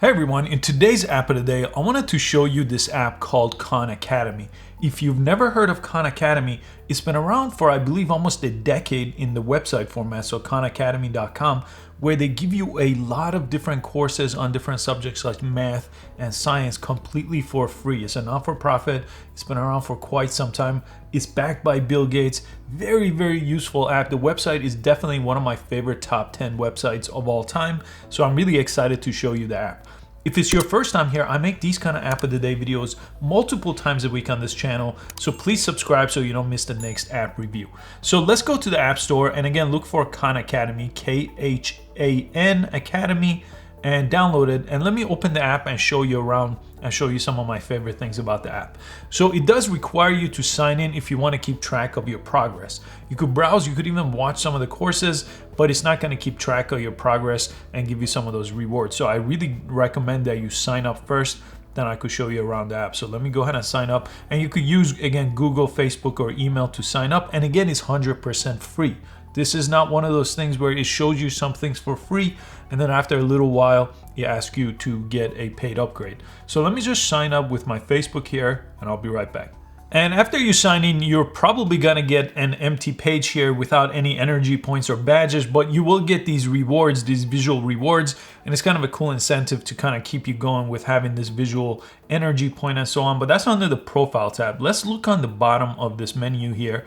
Hey everyone, in today's app of the day, I wanted to show you this app called Khan Academy. If you've never heard of Khan Academy, it's been around for I believe almost a decade in the website format, so khanacademy.com, where they give you a lot of different courses on different subjects like math and science completely for free. It's a not-for-profit, it's been around for quite some time, it's backed by Bill Gates. Very, very useful app. The website is definitely one of my favorite top 10 websites of all time, so I'm really excited to show you the app. If it's your first time here, I make these kind of app of the day videos multiple times a week on this channel, so please subscribe so you don't miss the next app review. So let's go to the App Store and again look for Khan Academy, K-H-A-N Academy, and download it. And let me open the app and show you around and show you some of my favorite things about the app. So it does require you to sign in if you want to keep track of your progress. You could browse, you could even watch some of the courses, but it's not going to keep track of your progress and give you some of those rewards. So I really recommend that you sign up first, then I could show you around the app. So let me go ahead and sign up, and you could use again Google, Facebook, or email to sign up, and again it's 100% free. This is not one of those things where it shows you some things for free and then after a little while it asks you to get a paid upgrade. So let me just sign up with my Facebook here and I'll be right back. And after you sign in, you're probably gonna get an empty page here without any energy points or badges, but you will get these rewards, these visual rewards, and it's kind of a cool incentive to kind of keep you going with having this visual energy point and so on. But that's under the profile tab. Let's look on the bottom of this menu here.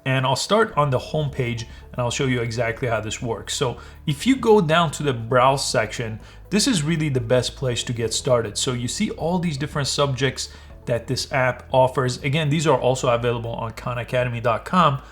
And I'll start on the home page and I'll show you exactly how this works. So if you go down to the browse section, this is really the best place to get started. So you see all these different subjects that this app offers. Again, these are also available on khanacademy.com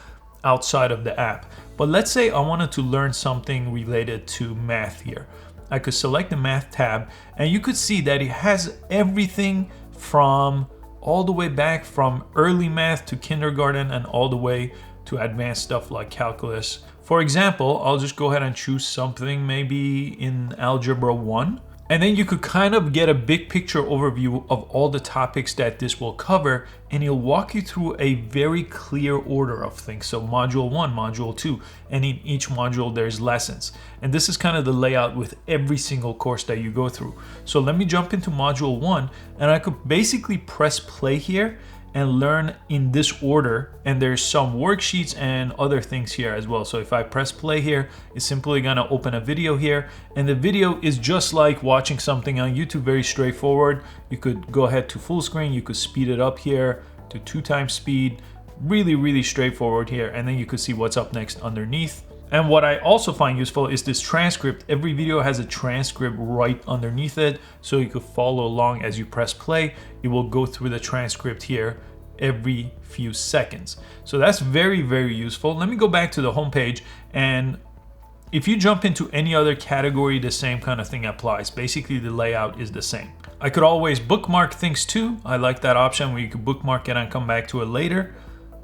outside of the app. But let's say I wanted to learn something related to math here. I could select the math tab and you could see that it has everything from all the way back from early math to kindergarten and all the way to advanced stuff like calculus. For example, I'll just go ahead and choose something maybe in Algebra 1. And then you could kind of get a big picture overview of all the topics that this will cover, and it'll walk you through a very clear order of things. So module 1, module 2, and in each module there's lessons. And this is kind of the layout with every single course that you go through. So let me jump into module 1 and I could basically press play here and learn in this order, and there's some worksheets and other things here as well. So if I press play here, it's simply gonna open a video here, and the video is just like watching something on YouTube, very straightforward. You could go ahead to full screen, you could speed it up here to 2 times speed, really straightforward here, and then you could see what's up next underneath. And what I also find useful is this transcript. Every video has a transcript right underneath it, so you could follow along as you press play. It will go through the transcript here every few seconds. So that's very useful. Let me go back to the home page, and if you jump into any other category, the same kind of thing applies. Basically, the layout is the same. I could always bookmark things too. I like that option where you could bookmark it and come back to it later,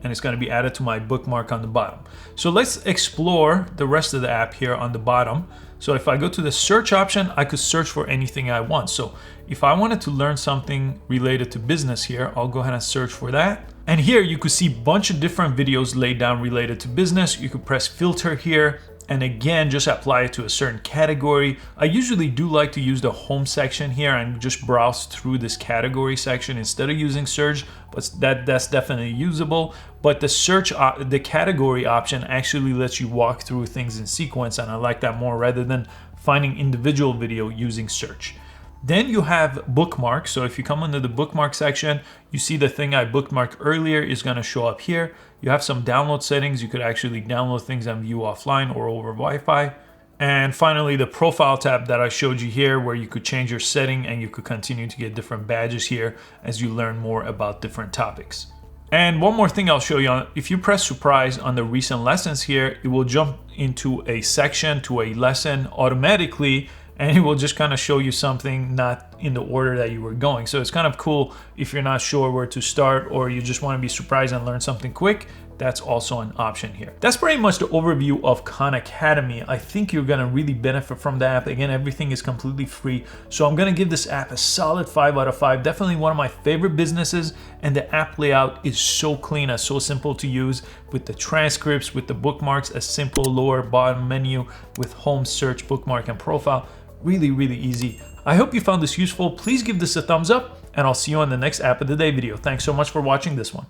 and it's going to be added to my bookmark on the bottom. So let's explore the rest of the app here on the bottom. So if I go to the search option, I could search for anything I want. So if I wanted to learn something related to business here, I'll go ahead and search for that. And here you could see a bunch of different videos laid down related to business. You could press filter here, and again, just apply it to a certain category. I usually do like to use the home section here and just browse through this category section instead of using search, but that's definitely usable. But the search, the category option actually lets you walk through things in sequence, and I like that more rather than finding individual video using search. Then you have bookmarks. So if you come under the bookmark section, you see the thing I bookmarked earlier is going to show up here. You have some download settings. You could actually download things and view offline or over Wi-Fi. And finally, the profile tab that I showed you here, where you could change your setting and you could continue to get different badges here as you learn more about different topics. And one more thing I'll show you, if you press surprise on the recent lessons here, it will jump into a section to a lesson automatically, and it will just kind of show you something not in the order that you were going. So it's kind of cool if you're not sure where to start or you just want to be surprised and learn something quick. That's also an option here. That's pretty much the overview of Khan Academy. I think you're gonna really benefit from the app. Again, everything is completely free. So I'm gonna give this app a solid 5 out of 5. Definitely one of my favorite businesses, and the app layout is so clean and so simple to use with the transcripts, with the bookmarks, a simple lower bottom menu with home, search, bookmark, and profile. Really easy. I hope you found this useful. Please give this a thumbs up, and I'll see you on the next App of the Day video. Thanks so much for watching this one.